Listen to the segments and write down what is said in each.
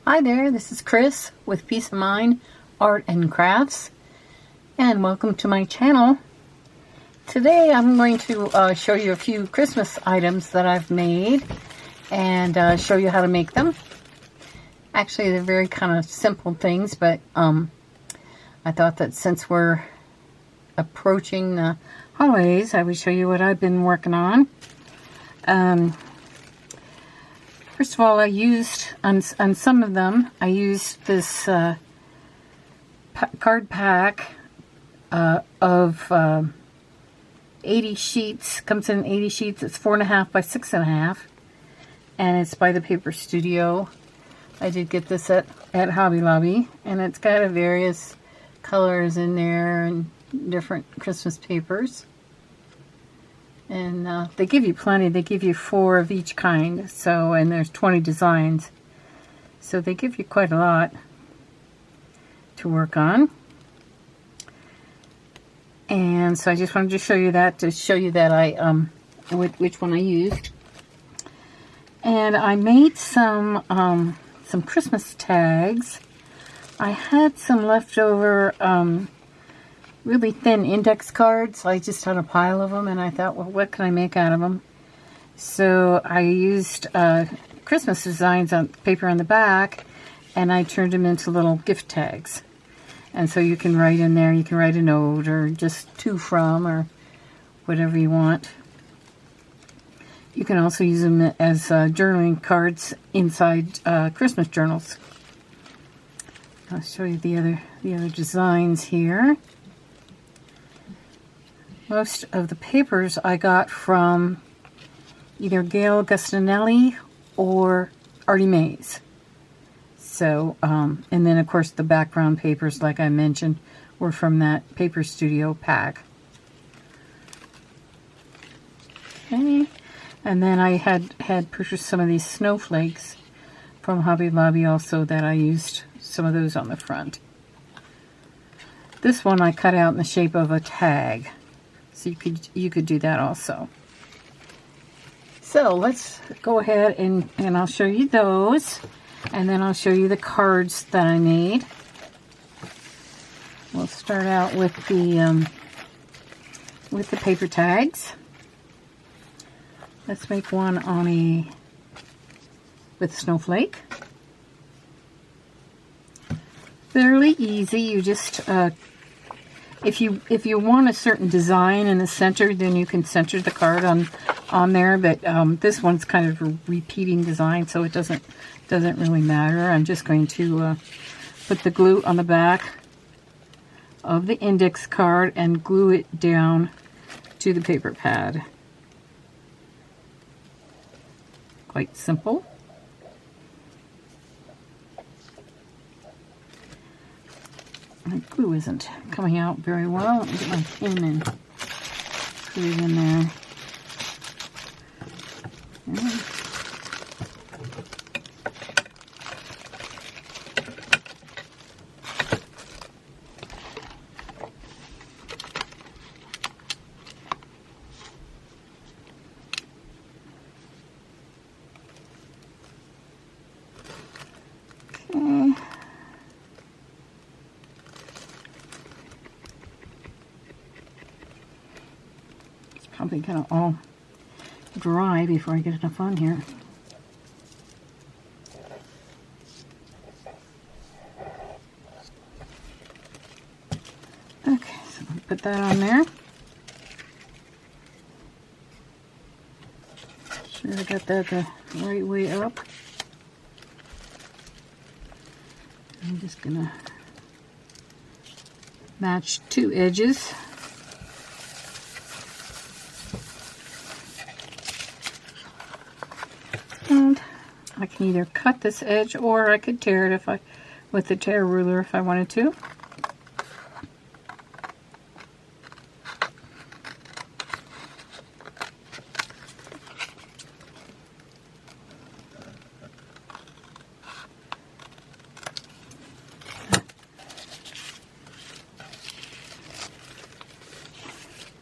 Hi there, this is Chris with Peace of Mind Art and Crafts, and welcome to my channel. Today I'm going to show you a few Christmas items that I've made and show you how to make them. Actually, they're very kind of simple things, but I thought that since we're approaching the holidays, I would show you what I've been working on. First of all, I used, on some of them, I used this card pack of 80 sheets. Comes in 80 sheets. It's 4.5 by 6.5. And it's by the Paper Studio. I did get this at Hobby Lobby. And it's got various colors in there and different Christmas papers. And they give you plenty. They give you 4 of each kind. So, and there's 20 designs. So they give you quite a lot to work on. And so I just wanted to show you that, I which one I used. And I made some Christmas tags. I had some leftover really thin index cards. I just had a pile of them, and I thought, well, what can I make out of them? So I used Christmas designs on paper on the back, and I turned them into little gift tags. And so you can write in there, you can write a note, or just to, from, or whatever you want. You can also use them as journaling cards inside Christmas journals. I'll show you the other designs here. Most of the papers I got from either Gail Gustinelli or Artie Mays. So, and then of course the background papers, like I mentioned, were from that Paper Studio pack. Okay, and then I had purchased some of these snowflakes from Hobby Lobby also, that I used some of those on the front. This one I cut out in the shape of a tag. So you could do that also. So let's go ahead and I'll show you those, and then I'll show you the cards that I made. We'll start out with the paper tags. Let's make one on with a snowflake. Fairly easy. You just if you want a certain design in the center, then you can center the card on there. But this one's kind of a repeating design, so it doesn't really matter. I'm just going to put the glue on the back of the index card and glue it down to the paper pad. Quite simple. My glue isn't coming out very well. Let me get my pin and put it in there. Okay. Probably gonna all dry before I get enough on here. Okay, so I'll put that on there. Sure I got that the right way up. I'm just gonna match 2 edges. And I can either cut this edge, or I could tear it with the tear ruler if I wanted to.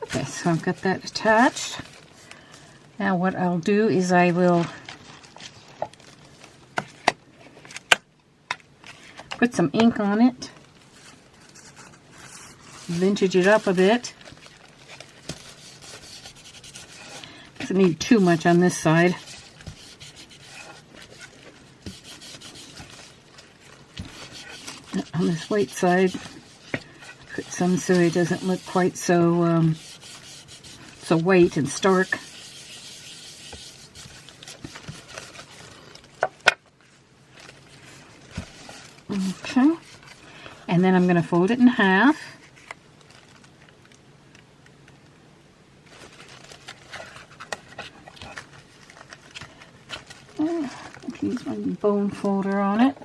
Okay, so I've got that attached. Now what I'll do is I will put some ink on it. Vintage it up a bit. Doesn't need too much on this side. On this white side, put some so it doesn't look quite so so white and stark. Okay, and then I'm going to fold it in half. I can use my bone folder on it.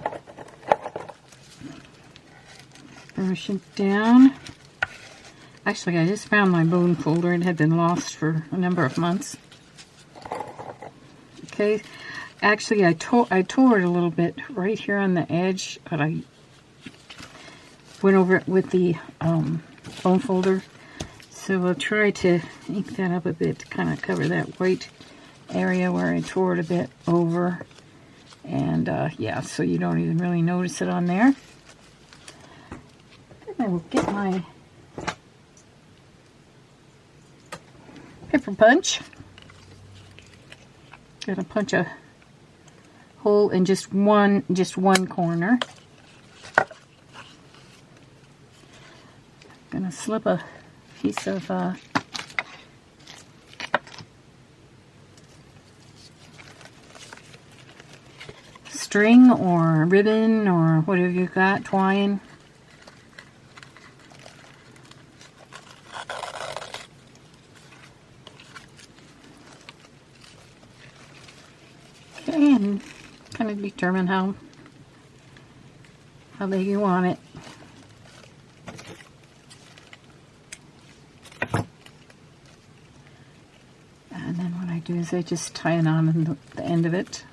Brush it down. Actually, I just found my bone folder. It had been lost for a number of months. Okay. Actually, I tore it a little bit right here on the edge, but I went over it with the bone folder. So I'll try to ink that up a bit to kind of cover that white area where I tore it a bit over. And yeah, so you don't even really notice it on there. I will get my pepper punch. Gonna punch a hole in just one corner. Gonna slip a piece of string or ribbon or whatever you got, twine. And kind of determine how big you want it. And then what I do is I just tie it on the end of it.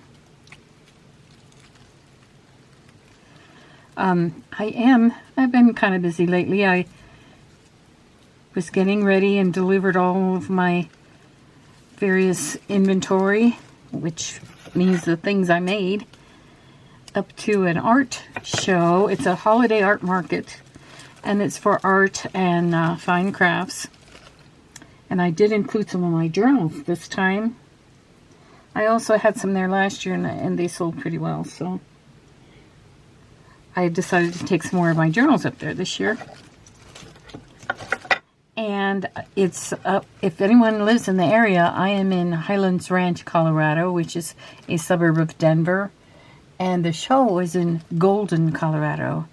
I've been kind of busy lately. I was getting ready and delivered all of my various inventory, which means the things I made, up to an art show. It's a holiday art market, and it's for art and fine crafts. And I did include some of my journals this time. I also had some there last year, and they sold pretty well, so I decided to take some more of my journals up there this year. And it's if anyone lives in the area, I am in Highlands Ranch, Colorado, which is a suburb of Denver. And the show is in Golden, Colorado.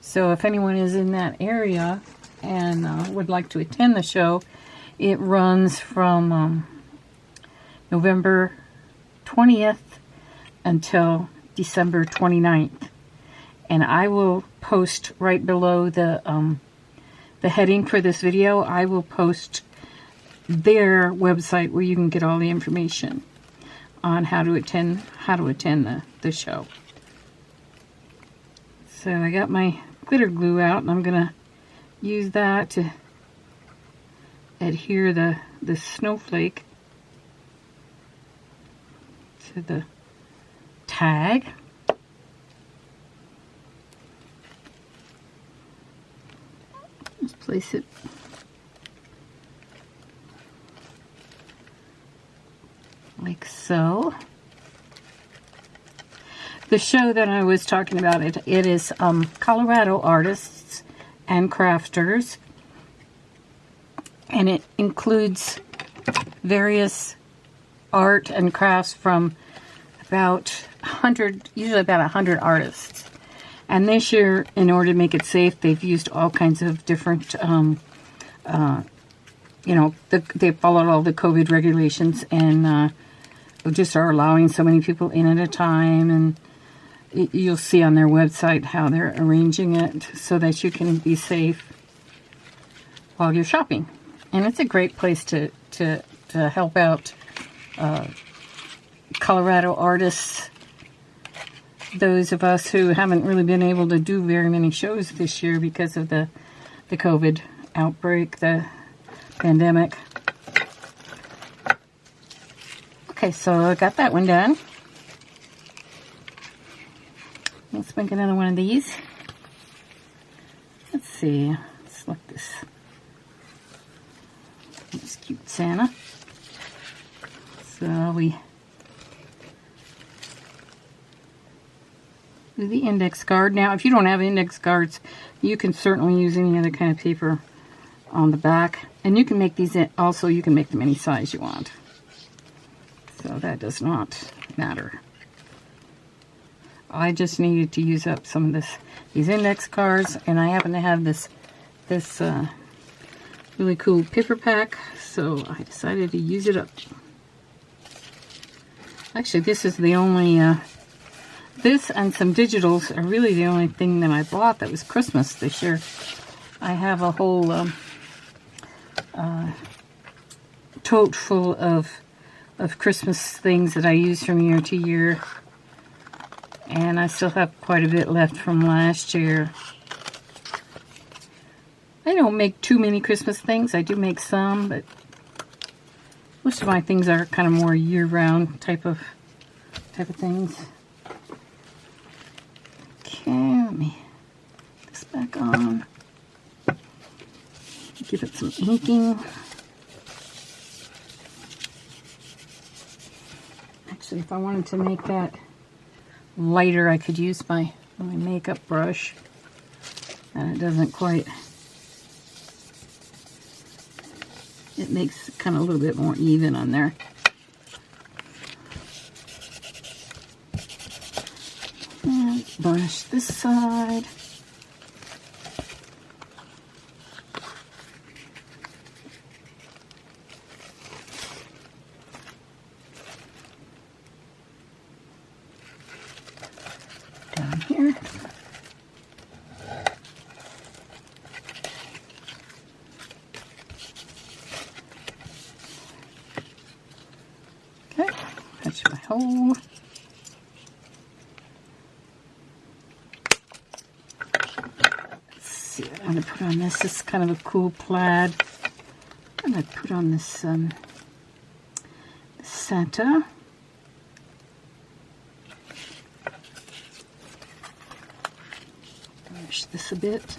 So if anyone is in that area and would like to attend the show, it runs from November 20th until December 29th. And I will post right below the heading for this video. I will post their website where you can get all the information on how to attend the show. So I got my glitter glue out, and I'm gonna use that to adhere the snowflake to the tag. Just place it like so. The show that I was talking about, it is Colorado Artists and Crafters, and it includes various art and crafts from usually about 100 artists. And this year, in order to make it safe, they've used all kinds of different, they followed all the COVID regulations and just are allowing so many people in at a time. And you'll see on their website how they're arranging it so that you can be safe while you're shopping. And it's a great place to help out Colorado artists. Those of us who haven't really been able to do very many shows this year because of the COVID outbreak, the pandemic. Okay, so I got that one done. Let's make another one of these. see. Let's look this. This cute Santa. So we do the index card. Now, if you don't have index cards, you can certainly use any other kind of paper on the back. And you can make these also, you can make them any size you want. So that does not matter. I just needed to use up some of these index cards, and I happen to have this really cool paper pack, so I decided to use it up. Actually, this is the only, this and some digitals are really the only thing that I bought that was Christmas this year. I have a whole tote full of Christmas things that I use from year to year. And I still have quite a bit left from last year. I don't make too many Christmas things. I do make some, but most of my things are kind of more year-round type of things. Okay, let me put this back on. Give it some inking. Actually, if I wanted to make that lighter, I could use my makeup brush, and it doesn't quite, it makes it kind of a little bit more even on there. And brush this side. Down here. Okay, that's my hole. Let's see what I'm going to put on this. This is kind of a cool plaid. I'm going to put on this Santa. Brush this a bit.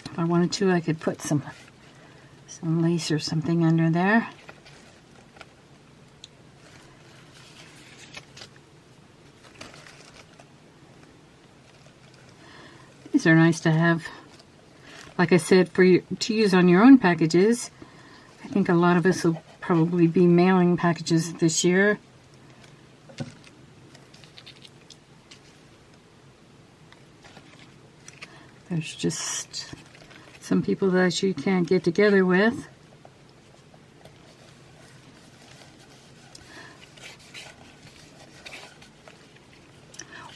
If I wanted to, I could put some lace or something under there. These are nice to have, like I said, for you to use on your own packages. I think a lot of us will probably be mailing packages this year. There's just some people that you can't get together with.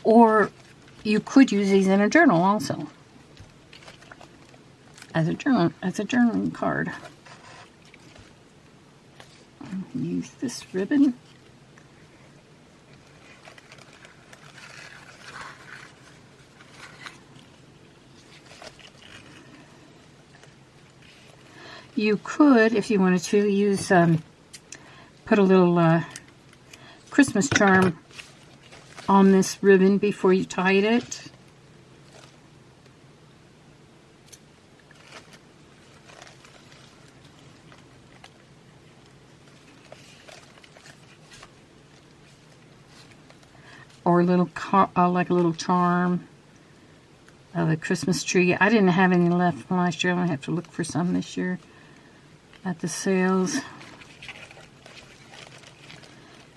Or you could use these in a journal also. As a journaling card. Use this ribbon. You could, if you wanted to, use put a little Christmas charm on this ribbon before you tied it. Or a little, like a little charm of a Christmas tree. I didn't have any left from last year. I'm going to have to look for some this year at the sales.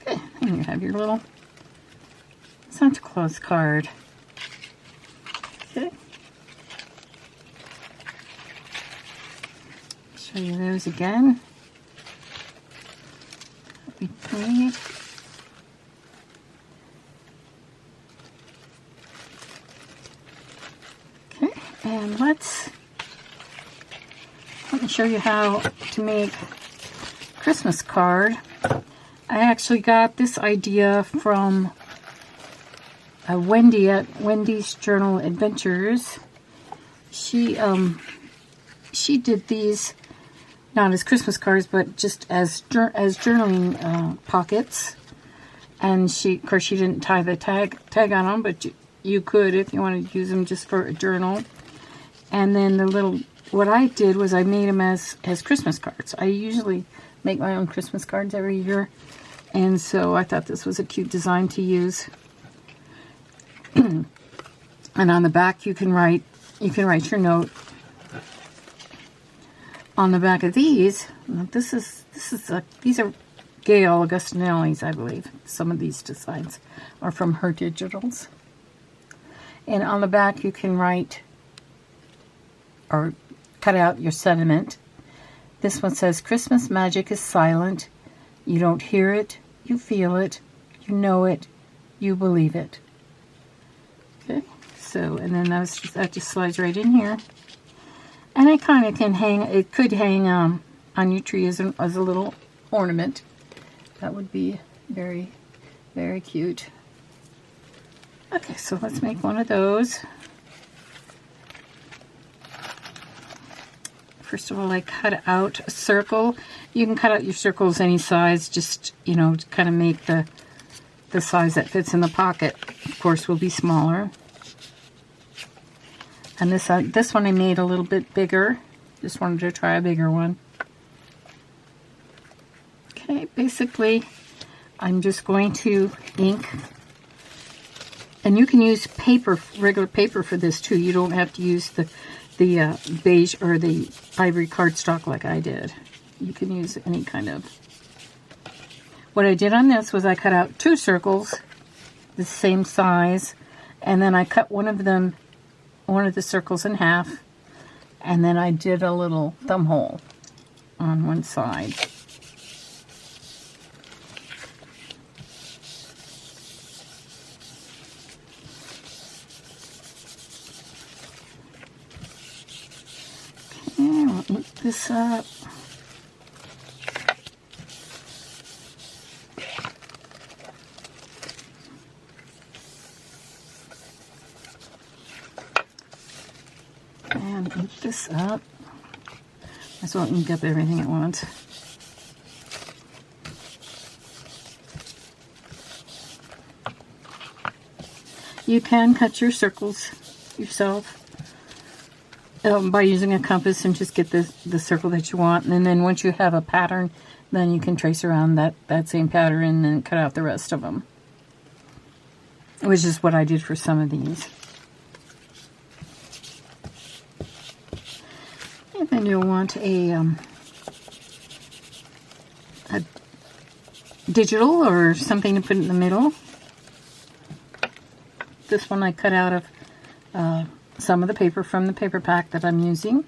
Okay, and you have your little Santa Claus card. Okay. Show you those again. What we made. And let me show you how to make a Christmas card. I actually got this idea from Wendy at Wendy's Journal Adventures. She did these not as Christmas cards, but just as journaling pockets. And of course, she didn't tie the tag on them, but you could if you wanted to use them just for a journal. And then what I did was I made them as Christmas cards. I usually make my own Christmas cards every year, and so I thought this was a cute design to use. And on the back, you can write your note. On the back of these, these are Gail Augustinelli's, I believe. Some of these designs are from her digitals. And on the back, you can write or cut out your sentiment. This one says, Christmas magic is silent. You don't hear it, you feel it, you know it, you believe it. Okay, so, and then that just slides right in here. And it kind of could hang on your tree as a little ornament. That would be very, very cute. Okay, so let's make one of those. First of all, I cut out a circle. You can cut out your circles any size, just, to kind of make the size that fits in the pocket. Of course, will be smaller. And this one I made a little bit bigger. Just wanted to try a bigger one. Okay, basically, I'm just going to ink. And you can use paper, regular paper for this too. You don't have to use the beige or the ivory cardstock like I did. You can use any kind of. What I did on this was I cut out 2 circles, the same size, and then I cut one of the circles in half, and then I did a little thumb hole on one side. Okay, I'll ink this up. And ink this up. I just won't ink up everything at once. You can cut your circles yourself by using a compass and just get the circle that you want. And then once you have a pattern, then you can trace around that same pattern and then cut out the rest of them. Which is what I did for some of these. And then you'll want a digital or something to put in the middle. This one I cut out of some of the paper from the paper pack that I'm using.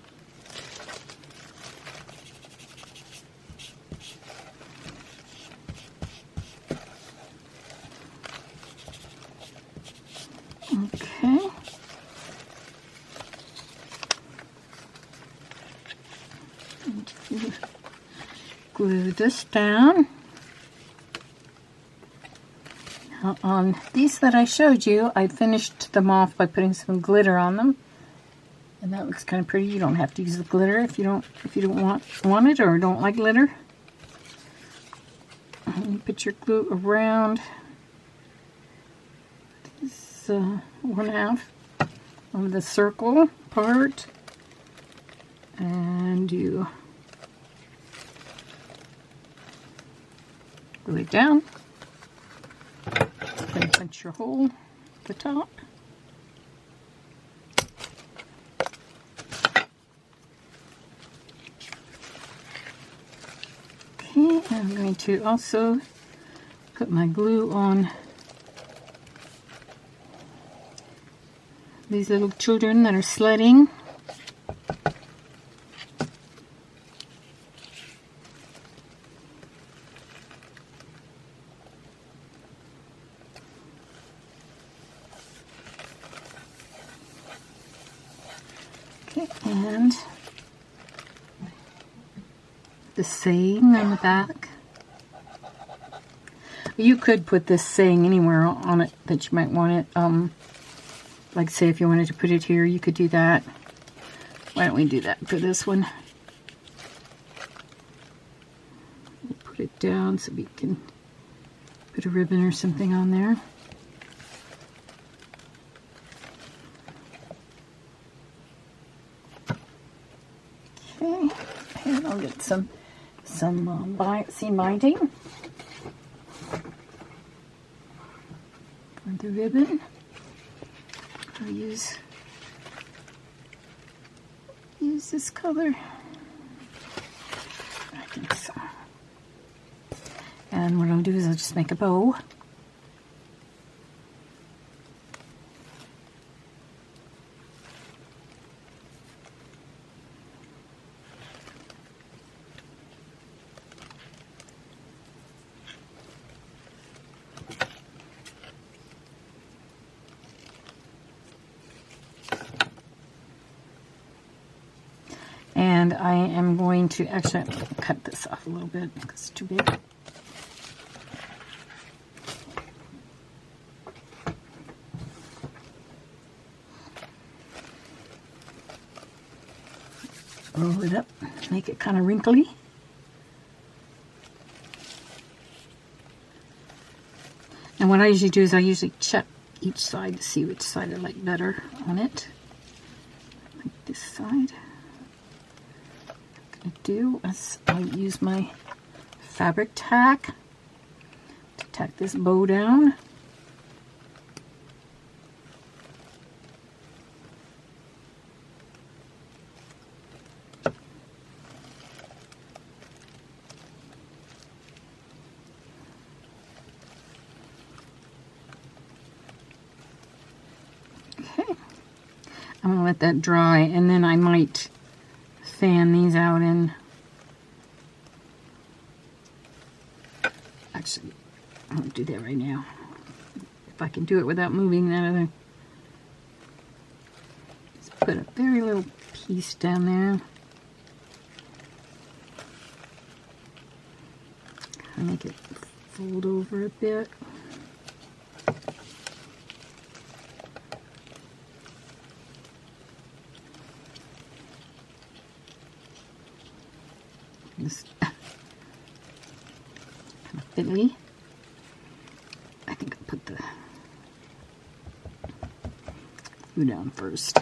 Okay. Glue this down. Now on these that I showed you, I finished them off by putting some glitter on them, and that looks kind of pretty. You don't have to use the glitter if you don't want it or don't like glitter. And you put your glue around this 1/2 of the circle part, and you glue it down. Then punch your hole at the top. Okay, I'm going to also put my glue on these little children that are sledding. And the saying on the back. You could put this saying anywhere on it that you might want it. Like say if you wanted to put it here, you could do that. Why don't we do that for this one? down so we can put a ribbon or something on there. Okay, and I'll get some seam binding for the ribbon. I'll use this color. I think so. And what I'll do is I'll just make a bow. And I am going to actually cut this off a little bit because it's too big. Roll it up, make it kind of wrinkly. And what I usually do is I usually check each side to see which side I like better on it. Like this side. What I'm going to do is I use my fabric tack to tack this bow down. I'm going to let that dry, and then I might fan these out in, actually, I won't do that right now. If I can do it without moving that other, just put a very little piece down there. Kind of make it fold over a bit. This kind of fiddly. I think I'll put the glue down first.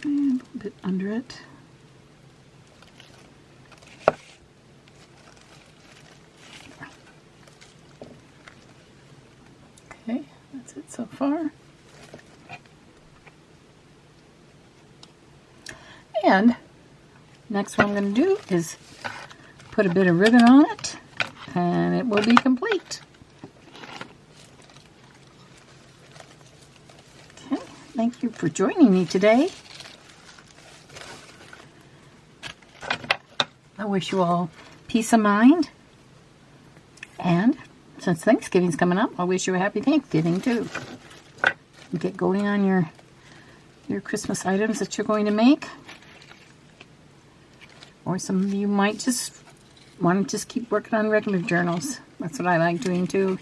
And a little bit under it. Okay, that's it so far. And next what I'm going to do is put a bit of ribbon on it, and it will be complete. Okay, thank you for joining me today. I wish you all peace of mind, and since Thanksgiving's coming up, I wish you a happy Thanksgiving too. Get going on your Christmas items that you're going to make. Or some of you might just want to just keep working on regular journals. That's what I like doing too.